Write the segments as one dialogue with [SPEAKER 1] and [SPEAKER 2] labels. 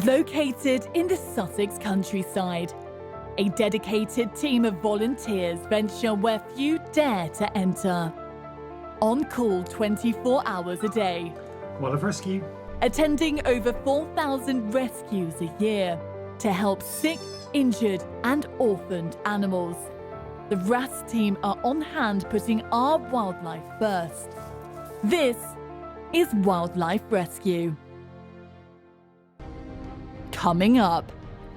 [SPEAKER 1] Located in the Sussex countryside, a dedicated team of volunteers venture where few dare to enter. On call 24 hours a day.
[SPEAKER 2] Wildlife Rescue.
[SPEAKER 1] Attending over 4,000 rescues a year to help sick, injured and orphaned animals. The WRAS team are on hand putting our wildlife first. This is Wildlife Rescue. Coming up,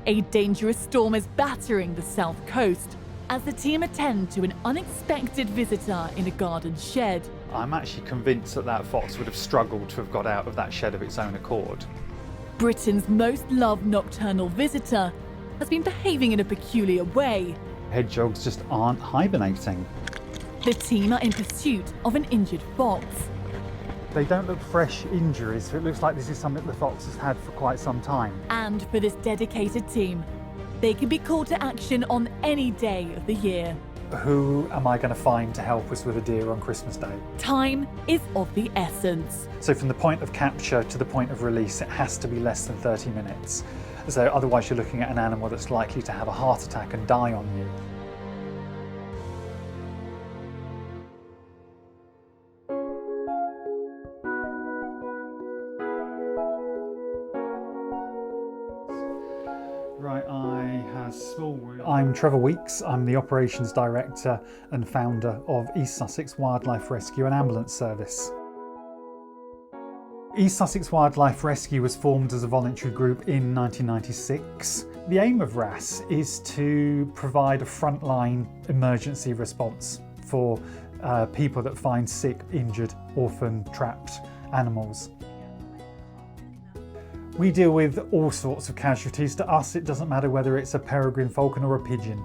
[SPEAKER 1] a dangerous storm is battering the south coast as the team attend to an unexpected visitor in a garden shed.
[SPEAKER 2] I'm actually convinced that that fox would have struggled to have got out of that shed of its own accord.
[SPEAKER 1] Britain's most loved nocturnal visitor has been behaving in a peculiar way.
[SPEAKER 2] Hedgehogs just aren't hibernating.
[SPEAKER 1] The team are in pursuit of an injured fox.
[SPEAKER 2] They don't look fresh injuries, so it looks like this is something the fox has had for quite some time.
[SPEAKER 1] And for this dedicated team, they can be called to action on any day of the year.
[SPEAKER 2] Who am I going to find to help us with a deer on Christmas Day?
[SPEAKER 1] Time is of the essence.
[SPEAKER 2] So from the point of capture to the point of release, it has to be less than 30 minutes. So otherwise you're looking at an animal that's likely to have a heart attack and die on you. Right, I'm Trevor Weeks. I'm the Operations Director and founder of East Sussex Wildlife Rescue and Ambulance Service. East Sussex Wildlife Rescue was formed as a voluntary group in 1996. The aim of WRAS is to provide a frontline emergency response for people that find sick, injured, orphaned, trapped animals. We deal with all sorts of casualties. To us, it doesn't matter whether it's a peregrine falcon or a pigeon.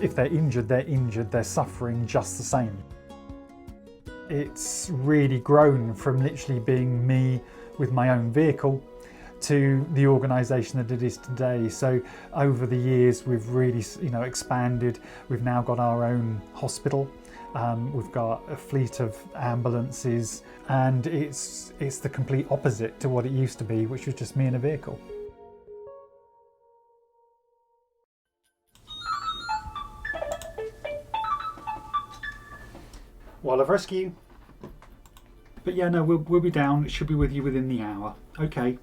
[SPEAKER 2] If they're injured, they're suffering just the same. It's really grown from literally being me with my own vehicle to the organisation that it is today. So over the years, we've really, expanded. We've now got our own hospital. We've got a fleet of ambulances, and it's the complete opposite to what it used to be, which was just me in a vehicle. Wildlife Rescue. But yeah, no, we'll be down. It should be with you within the hour. Okay.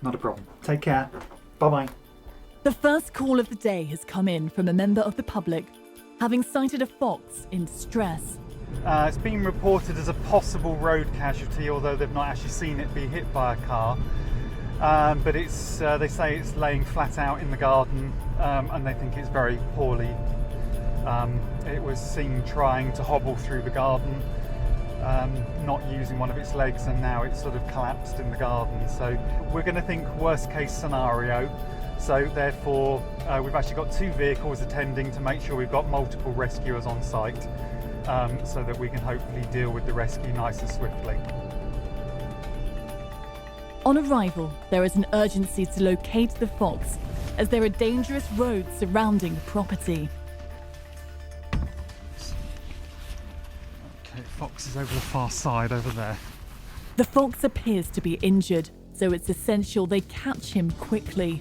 [SPEAKER 2] Not a problem. Take care. Bye-bye.
[SPEAKER 1] The first call of the day has come in from a member of the public, having sighted a fox in distress.
[SPEAKER 2] It's been reported as a possible road casualty, although they've not actually seen it be hit by a car. But they say it's laying flat out in the garden, and they think it's very poorly. It was seen trying to hobble through the garden, not using one of its legs, and now it's sort of collapsed in the garden. So we're going to think worst case scenario. So therefore we've actually got 2 vehicles attending to make sure we've got multiple rescuers on site, so that we can hopefully deal with the rescue nice and swiftly.
[SPEAKER 1] On arrival, there is an urgency to locate the fox, as there are dangerous roads surrounding the property.
[SPEAKER 2] Okay, fox is over the far side over there.
[SPEAKER 1] The fox appears to be injured, so it's essential they catch him quickly.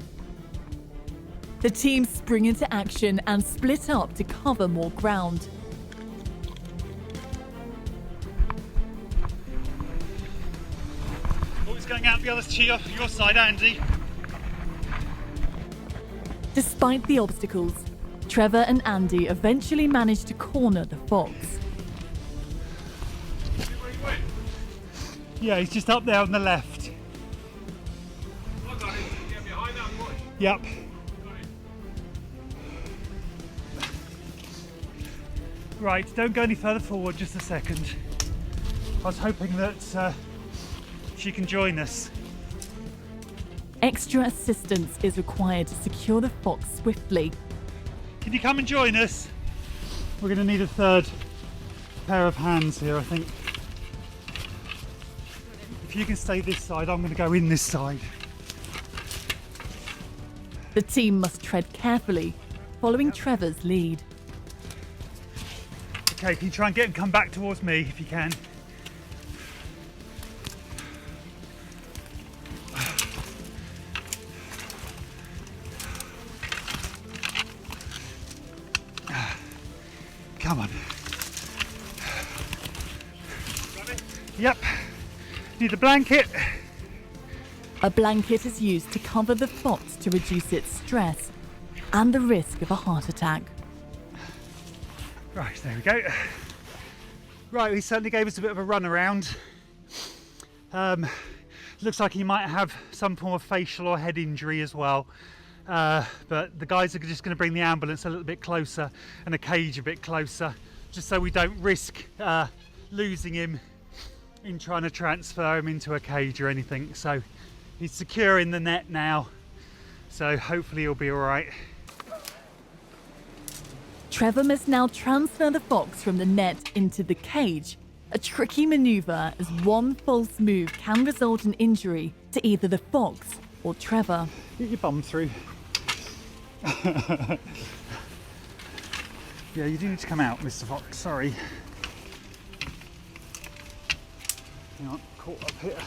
[SPEAKER 1] The team spring into action and split up to cover more ground.
[SPEAKER 2] It's going out the other to your side, Andy.
[SPEAKER 1] Despite the obstacles, Trevor and Andy eventually manage to corner the fox.
[SPEAKER 2] Yeah, he's just up there on the left.
[SPEAKER 3] I got it. Get behind that bush.
[SPEAKER 2] Yep. Right, don't go any further forward, just a second. I was hoping that she can join us.
[SPEAKER 1] Extra assistance is required to secure the fox swiftly.
[SPEAKER 2] Can you come and join us? We're going to need a third pair of hands here, I think. If you can stay this side, I'm going to go in this side.
[SPEAKER 1] The team must tread carefully, following Trevor's lead.
[SPEAKER 2] Okay, can you try and get him come back towards me if you can? come on. Yep, need a blanket.
[SPEAKER 1] A blanket is used to cover the fox to reduce its stress and the risk of a heart attack.
[SPEAKER 2] Right, there we go. Right, he certainly gave us a bit of a run around. Looks like he might have some form of facial or head injury as well. But the guys are just going to bring the ambulance a little bit closer and a cage a bit closer, just so we don't risk losing him in trying to transfer him into a cage or anything. So he's secure in the net now, so hopefully he'll be all right.
[SPEAKER 1] Trevor must now transfer the fox from the net into the cage, a tricky manoeuvre as one false move can result in injury to either the fox or Trevor.
[SPEAKER 2] Get your bum through. Yeah, you do need to come out, Mr. Fox, sorry. Hang on, caught up here.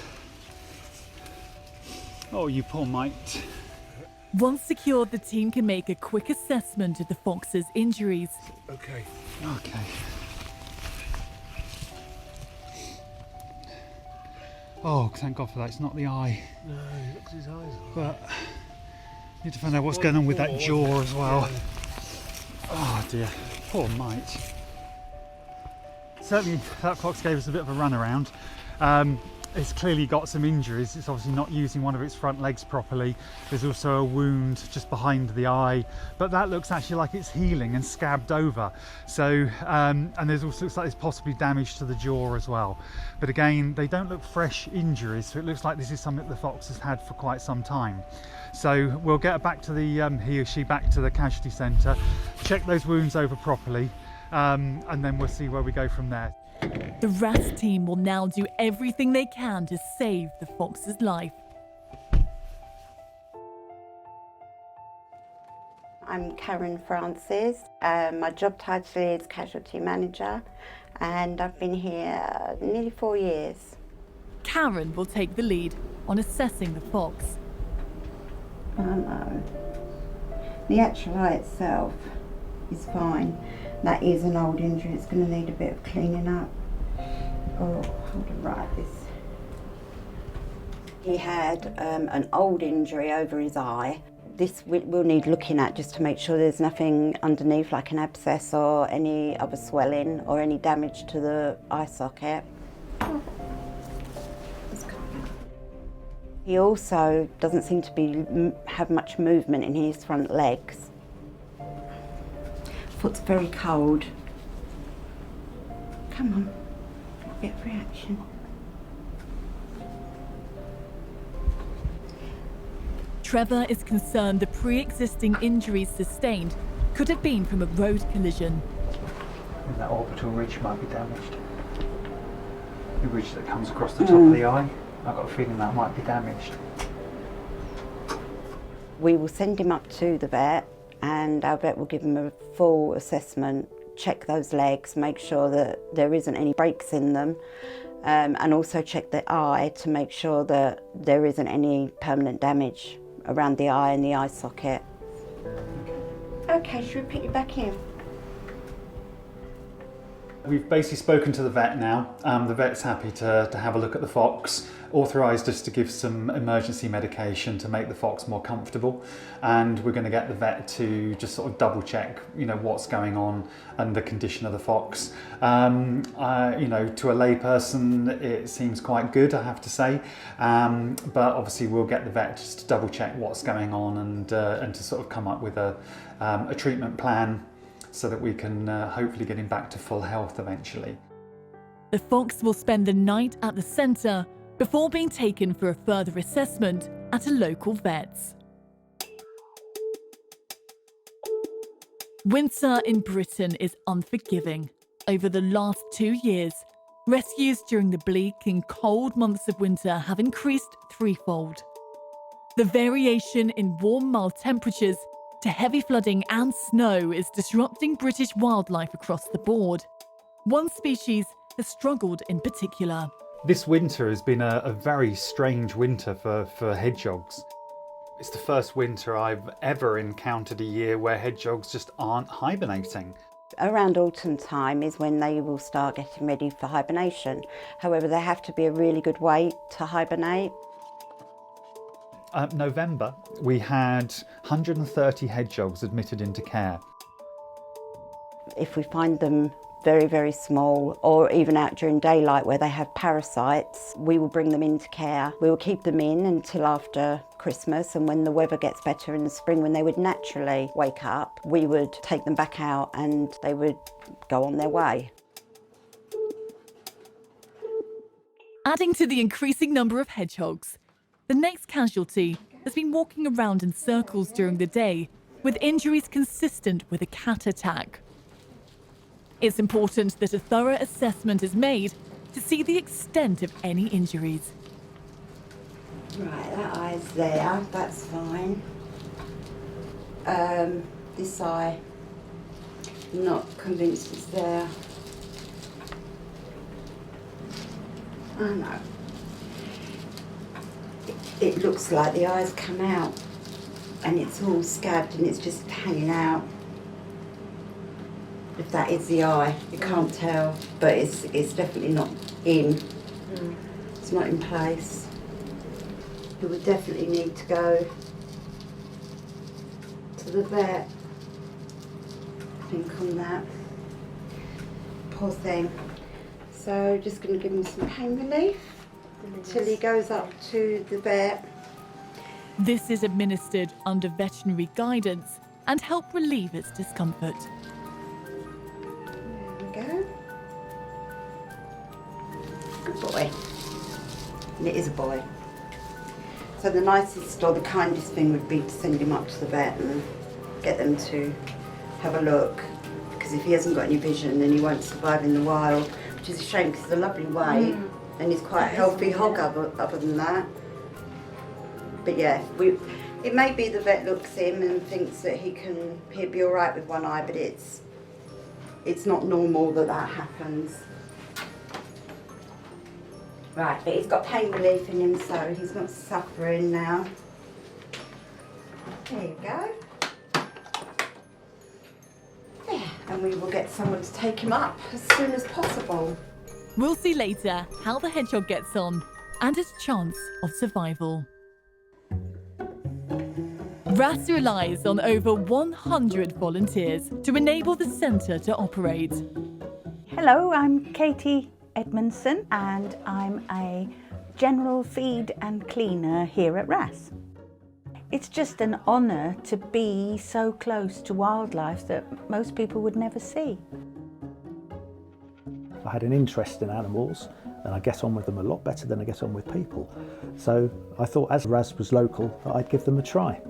[SPEAKER 2] Oh, you poor mite.
[SPEAKER 1] Once secured, the team can make a quick assessment of the fox's injuries.
[SPEAKER 3] Okay.
[SPEAKER 2] Okay. Oh, thank God for that, it's not the eye.
[SPEAKER 3] No, he looks his eyes.
[SPEAKER 2] But need to find out what's going on with that jaw as well.
[SPEAKER 3] Yeah.
[SPEAKER 2] Oh dear, poor mite. Certainly that fox gave us a bit of a run around. It's clearly got some injuries. It's obviously not using one of its front legs properly. There's also a wound just behind the eye, but that looks actually like it's healing and scabbed over. So, and there's also looks like there's possibly damage to the jaw as well. But again, they don't look fresh injuries, so it looks like this is something the fox has had for quite some time. So we'll get back to the he or she back to the casualty centre, check those wounds over properly, and then we'll see where we go from there.
[SPEAKER 1] The WRAS team will now do everything they can to save the fox's life.
[SPEAKER 4] I'm Karen Francis. My job title is Casualty Manager, and I've been here nearly 4 years.
[SPEAKER 1] Karen will take the lead on assessing the fox.
[SPEAKER 4] Oh no. The actual eye itself is fine. That is an old injury, it's going to need a bit of cleaning up. Oh, hold on, right, this. He had an old injury over his eye. This will need looking at just to make sure there's nothing underneath, like an abscess or any other swelling or any damage to the eye socket. He also doesn't seem to have much movement in his front legs. Foot's very cold. Come on, get reaction.
[SPEAKER 1] Trevor is concerned the pre-existing injuries sustained could have been from a road collision.
[SPEAKER 2] And that orbital ridge might be damaged. The ridge that comes across the top of the eye, I've got a feeling that might be damaged.
[SPEAKER 4] We will send him up to the vet, and our vet will give him a full assessment, check those legs, make sure that there isn't any breaks in them, and also check the eye to make sure that there isn't any permanent damage around the eye and the eye socket. Okay, should we put you back in?
[SPEAKER 2] We've basically spoken to the vet now. The vet's happy to have a look at the fox, authorised us to give some emergency medication to make the fox more comfortable, and we're going to get the vet to just sort of double check, what's going on and the condition of the fox. To a layperson, it seems quite good, I have to say, but obviously we'll get the vet just to double check what's going on and to sort of come up with a treatment plan, so that we can hopefully get him back to full health eventually.
[SPEAKER 1] The fox will spend the night at the centre before being taken for a further assessment at a local vet's. Winter in Britain is unforgiving. Over the last 2 years, rescues during the bleak and cold months of winter have increased threefold. The variation in warm, mild temperatures to heavy flooding and snow is disrupting British wildlife across the board. One species has struggled in particular.
[SPEAKER 2] This winter has been a very strange winter for hedgehogs. It's the first winter I've ever encountered a year where hedgehogs just aren't hibernating.
[SPEAKER 4] Around autumn time is when they will start getting ready for hibernation. However, they have to be a really good weight to hibernate.
[SPEAKER 2] November, we had 130 hedgehogs admitted into care.
[SPEAKER 4] If we find them very, very small, or even out during daylight where they have parasites, we will bring them into care. We will keep them in until after Christmas, and when the weather gets better in the spring, when they would naturally wake up, we would take them back out and they would go on their way.
[SPEAKER 1] Adding to the increasing number of hedgehogs, the next casualty has been walking around in circles during the day with injuries consistent with a cat attack. It's important that a thorough assessment is made to see the extent of any injuries.
[SPEAKER 4] Right, that eye's there, that's fine. This eye, I'm not convinced it's there. Oh no. It looks like the eye's come out and it's all scabbed and it's just hanging out. If that is the eye, you can't tell, but it's definitely not in. It's not in place. We would definitely need to go to the vet, I think, on that. Poor thing. So just going to give him some pain relief till he goes up to the vet.
[SPEAKER 1] This is administered under veterinary guidance and help relieve its discomfort.
[SPEAKER 4] There we go. Good boy. And it is a boy. So the nicest or the kindest thing would be to send him up to the vet and get them to have a look, because if he hasn't got any vision then he won't survive in the wild, which is a shame because he's a lovely weight and he's quite a healthy hog other than that. But yeah, it may be the vet looks him and thinks that he'll be all right with one eye, but it's not normal that happens. Right, but he's got pain relief in him, so he's not suffering now. There you go. There, and we will get someone to take him up as soon as possible.
[SPEAKER 1] We'll see later how the hedgehog gets on and his chance of survival. WRAS relies on over 100 volunteers to enable the centre to operate.
[SPEAKER 5] Hello, I'm Katie Edmondson and I'm a general feed and cleaner here at WRAS. It's just an honour to be so close to wildlife that most people would never see.
[SPEAKER 6] I had an interest in animals and I get on with them a lot better than I get on with people. So I thought, as WRAS was local, that I'd give them a try.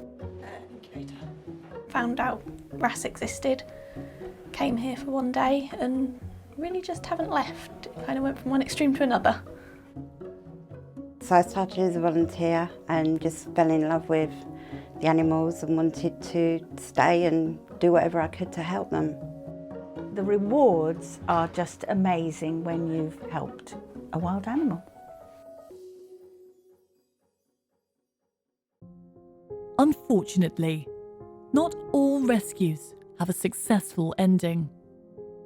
[SPEAKER 7] Found out WRAS existed, came here for one day and really just haven't left. It kind of went from one extreme to another.
[SPEAKER 4] So I started as a volunteer and just fell in love with the animals and wanted to stay and do whatever I could to help them.
[SPEAKER 5] The rewards are just amazing when you've helped a wild animal.
[SPEAKER 1] Unfortunately, not all rescues have a successful ending.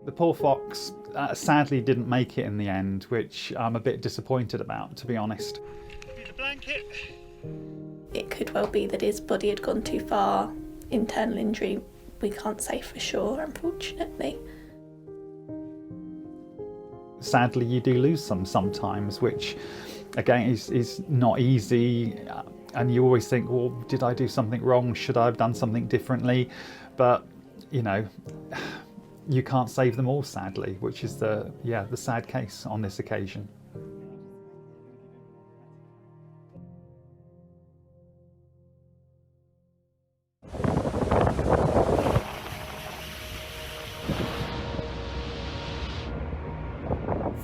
[SPEAKER 2] The poor fox sadly didn't make it in the end, which I'm a bit disappointed about, to be honest. Need a blanket?
[SPEAKER 7] It could well be that his body had gone too far. Internal injury, we can't say for sure, unfortunately.
[SPEAKER 2] Sadly, you do lose some sometimes, which again is not easy. And you always think, well, did I do something wrong? Should I have done something differently? But, you know, you can't save them all, sadly, which is the sad case on this occasion.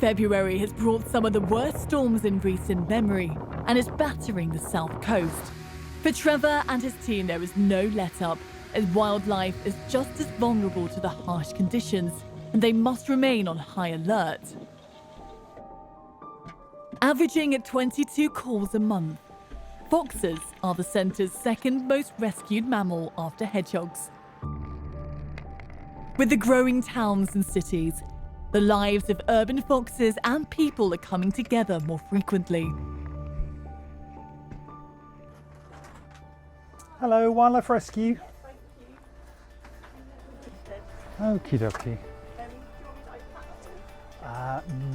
[SPEAKER 1] February has brought some of the worst storms in recent memory and is battering the south coast. For Trevor and his team, there is no let-up, as wildlife is just as vulnerable to the harsh conditions, and they must remain on high alert. Averaging at 22 calls a month, foxes are the centre's second most rescued mammal after hedgehogs. With the growing towns and cities, the lives of urban foxes and people are coming together more frequently.
[SPEAKER 2] Hello, Wildlife Rescue. Okie dokie.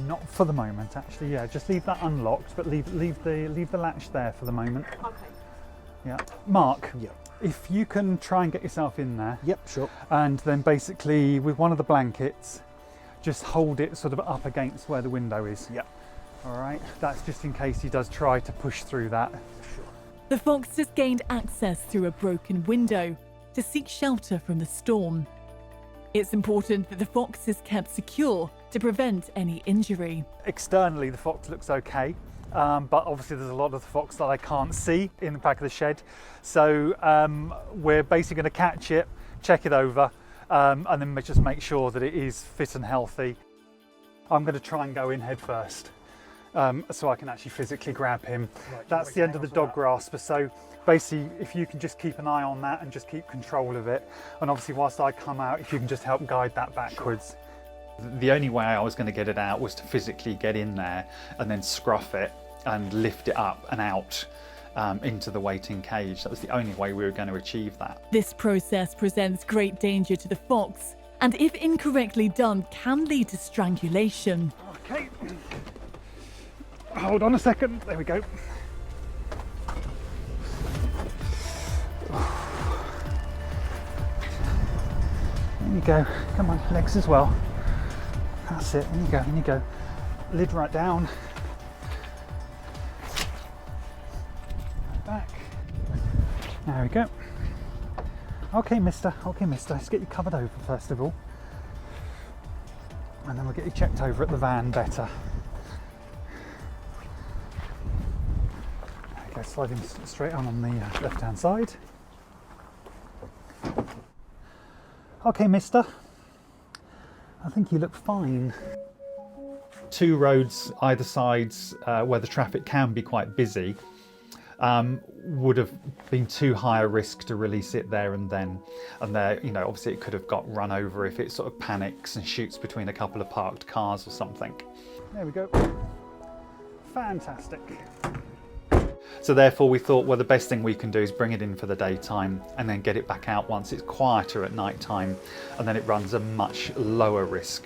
[SPEAKER 2] Not for the moment, actually. Yeah, just leave that unlocked, but leave the latch there for the moment.
[SPEAKER 8] Okay.
[SPEAKER 2] Yeah, Mark.
[SPEAKER 6] Yep.
[SPEAKER 2] If you can try and get yourself in there.
[SPEAKER 6] Yep, sure.
[SPEAKER 2] And then basically with one of the blankets, just hold it sort of up against where the window is.
[SPEAKER 6] Yep.
[SPEAKER 2] All right. That's just in case he does try to push through that.
[SPEAKER 1] The foxes gained access through a broken window to seek shelter from the storm. It's important that the fox is kept secure to prevent any injury.
[SPEAKER 2] Externally, the fox looks okay, but obviously there's a lot of the fox that I can't see in the back of the shed. So we're basically going to catch it, check it over, and then just make sure that it is fit and healthy. I'm going to try and go in head first, so I can actually physically grab him. Right, that's the end of the dog grasper. So basically, if you can just keep an eye on that and just keep control of it, and obviously whilst I come out, if you can just help guide that backwards. The only way I was going to get it out was to physically get in there and then scruff it and lift it up and out into the waiting cage. That was the only way we were going to achieve that.
[SPEAKER 1] This process presents great danger to the fox, and if incorrectly done, can lead to strangulation.
[SPEAKER 2] Okay, hold on a second, there we go. There you go, come on, legs as well. That's it, in you go. Lid right down. Back. There we go. Okay, mister, let's get you covered over first of all. And then we'll get you checked over at the van better. Okay, slide him straight on the left-hand side. Okay, mister. I think you look fine. Two roads either sides where the traffic can be quite busy would have been too high a risk to release it there and then. And there, you know, obviously it could have got run over if it sort of panics and shoots between a couple of parked cars or something. There we go. Fantastic. So therefore we thought, well, the best thing we can do is bring it in for the daytime and then get it back out once it's quieter at night time, and then it runs a much lower risk.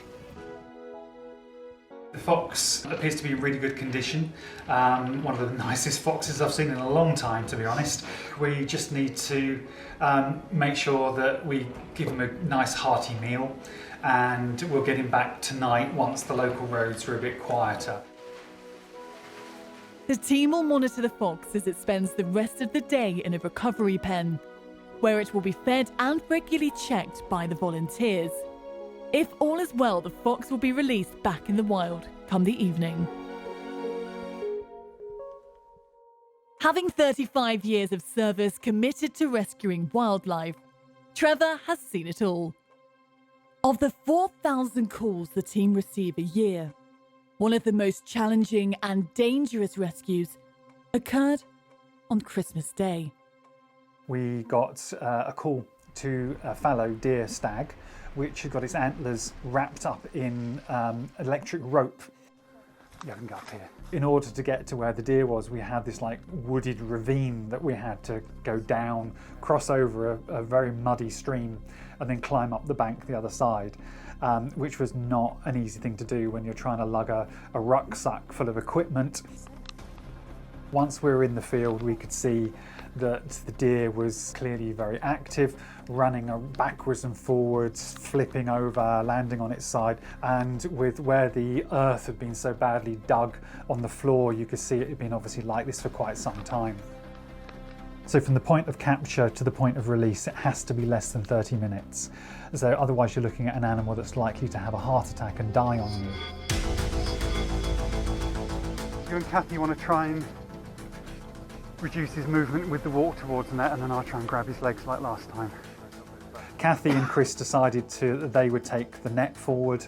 [SPEAKER 2] The fox appears to be in really good condition. One of the nicest foxes I've seen in a long time, to be honest. We just need to make sure that we give him a nice hearty meal, and we'll get him back tonight once the local roads are a bit quieter.
[SPEAKER 1] The team will monitor the fox as it spends the rest of the day in a recovery pen, where it will be fed and regularly checked by the volunteers. If all is well, the fox will be released back in the wild come the evening. Having 35 years of service committed to rescuing wildlife, Trevor has seen it all. Of the 4,000 calls the team receive a year, one of the most challenging and dangerous rescues occurred on Christmas Day.
[SPEAKER 2] We got a call to a fallow deer stag, which had got its antlers wrapped up in electric rope. You can go up here. In order to get to where the deer was, we had this like wooded ravine that we had to go down, cross over a very muddy stream, and then climb up the bank the other side. Which was not an easy thing to do when you're trying to lug a rucksack full of equipment. Once we were in the field, we could see that the deer was clearly very active, running backwards and forwards, flipping over, landing on its side, and with where the earth had been so badly dug on the floor, you could see it had been obviously like this for quite some time. So from the point of capture to the point of release, it has to be less than 30 minutes. So otherwise you're looking at an animal that's likely to have a heart attack and die on you. You and Kathy want to try and reduce his movement with the walk towards the net, and then I'll try and grab his legs like last time. Kathy and Chris decided that they would take the net forward.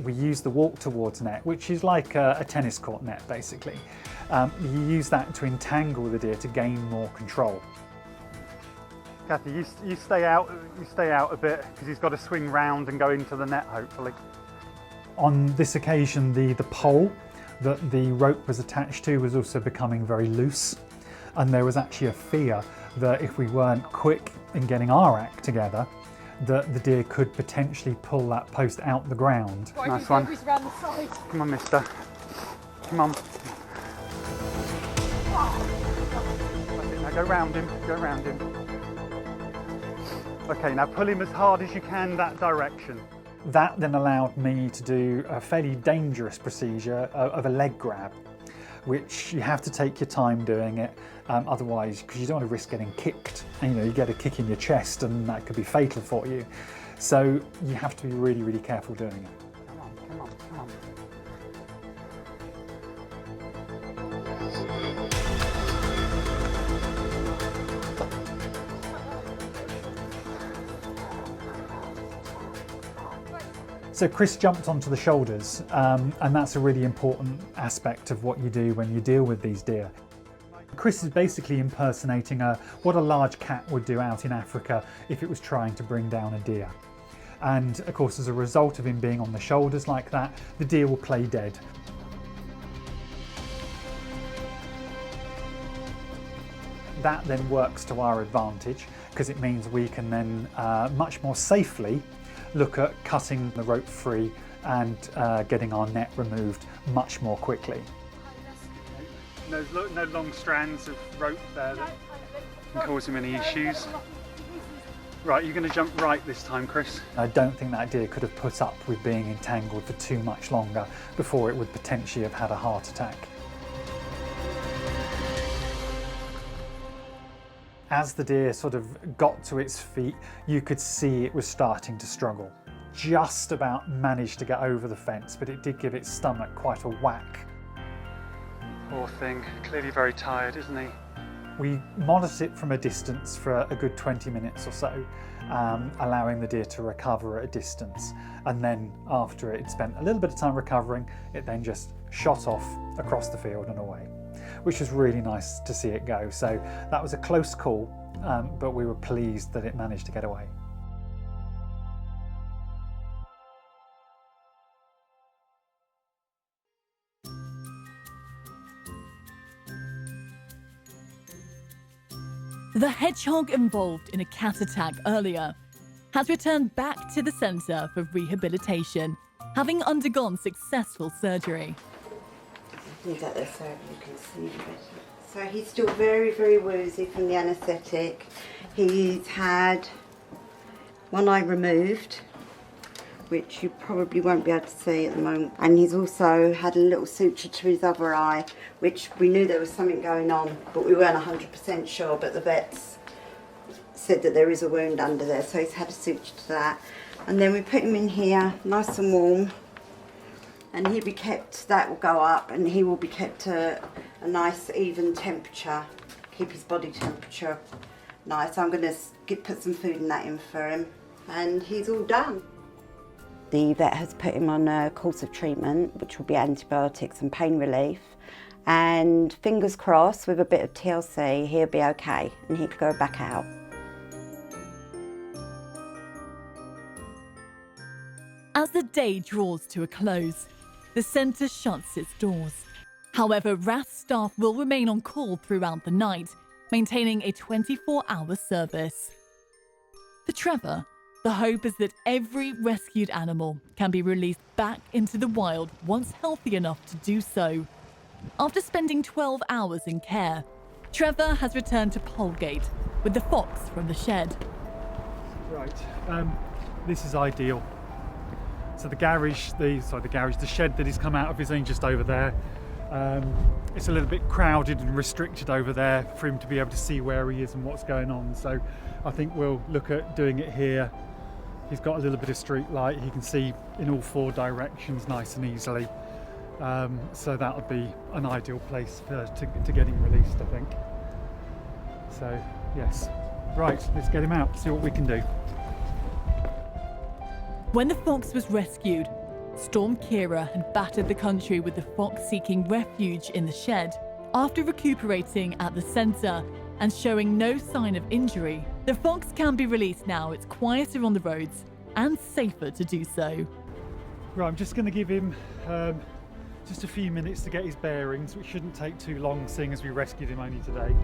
[SPEAKER 2] We used the walk towards net, which is like a tennis court net basically. You use that to entangle the deer to gain more control. Kathy, you stay out a bit because he's got to swing round and go into the net, hopefully. On this occasion, the pole that the rope was attached to was also becoming very loose, and there was actually a fear that if we weren't quick in getting our act together, that the deer could potentially pull that post out the ground. Nice one. Come on, mister. Come on. Now go round him, go round him. Okay, now pull him as hard as you can that direction. That then allowed me to do a fairly dangerous procedure of a leg grab, which you have to take your time doing it, otherwise, because you don't want to risk getting kicked. And, you get a kick in your chest and that could be fatal for you. So you have to be really, really careful doing it. Come on, come on, come on. So Chris jumped onto the shoulders, and that's a really important aspect of what you do when you deal with these deer. Chris is basically impersonating what a large cat would do out in Africa if it was trying to bring down a deer. And of course, as a result of him being on the shoulders like that, the deer will play dead. That then works to our advantage because it means we can then much more safely look at cutting the rope free and getting our net removed much more quickly. No long strands of rope there that can cause him any issues. Right, you're going to jump right this time, Chris. I don't think that deer could have put up with being entangled for too much longer before it would potentially have had a heart attack. As the deer sort of got to its feet, you could see it was starting to struggle. Just about managed to get over the fence, but it did give its stomach quite a whack. Poor thing, clearly very tired, isn't he? We monitored it from a distance for a good 20 minutes or so, allowing the deer to recover at a distance. And then after it spent a little bit of time recovering, it then just shot off across the field and away, which was really nice to see it go. So that was a close call, but we were pleased that it managed to get away.
[SPEAKER 1] The hedgehog involved in a cat attack earlier has returned back to the centre for rehabilitation, having undergone successful surgery.
[SPEAKER 4] Leave that there so you can see better. So he's still very, very woozy from the anaesthetic. He's had one eye removed, which you probably won't be able to see at the moment. And he's also had a little suture to his other eye, which we knew there was something going on, but we weren't 100% sure, but the vets said that there is a wound under there, so he's had a suture to that. And then we put him in here, nice and warm, and he'll be kept, that will go up, and he will be kept a nice even temperature, keep his body temperature nice. I'm going to put some food and that in for him, and he's all done. The vet has put him on a course of treatment, which will be antibiotics and pain relief. And fingers crossed, with a bit of TLC, he'll be okay and he could go back out.
[SPEAKER 1] As the day draws to a close, the centre shuts its doors. However, WRAS staff will remain on call throughout the night, maintaining a 24-hour service. For Trevor, the hope is that every rescued animal can be released back into the wild once healthy enough to do so. After spending 12 hours in care, Trevor has returned to Polegate with the fox from the shed.
[SPEAKER 2] Right, this is ideal. So the shed that he's come out of is only just over there. It's a little bit crowded and restricted over there for him to be able to see where he is and what's going on. So I think we'll look at doing it here. He's got a little bit of street light. He can see in all four directions nice and easily. So that would be an ideal place to get him released, I think. So, yes. Right, let's get him out, see what we can do.
[SPEAKER 1] When the fox was rescued, Storm Kira had battered the country with the fox seeking refuge in the shed. After recuperating at the centre, and showing no sign of injury. The fox can be released now. It's quieter on the roads and safer to do so.
[SPEAKER 2] Right, I'm just going to give him just a few minutes to get his bearings, which shouldn't take too long seeing as we rescued him only today.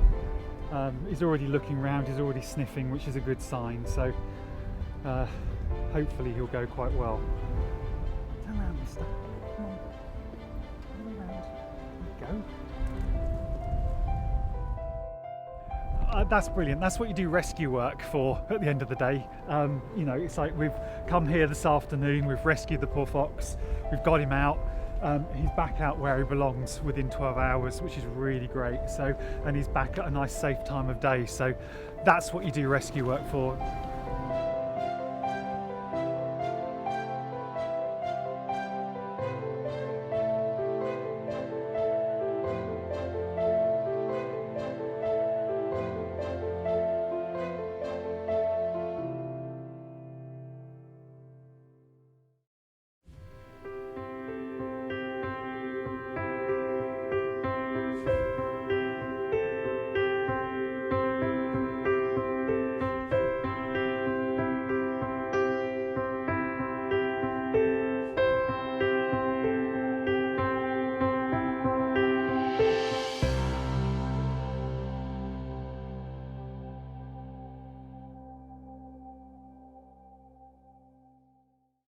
[SPEAKER 2] He's already looking around, he's already sniffing, which is a good sign, so hopefully he'll go quite well. Turn around, mister. Come on. Turn around. There you go. That's brilliant. That's what you do rescue work for at the end of the day. You know, it's like we've come here this afternoon, we've rescued the poor fox, we've got him out. He's back out where he belongs within 12 hours, which is really great. So, and he's back at a nice safe time of day. So that's what you do rescue work for.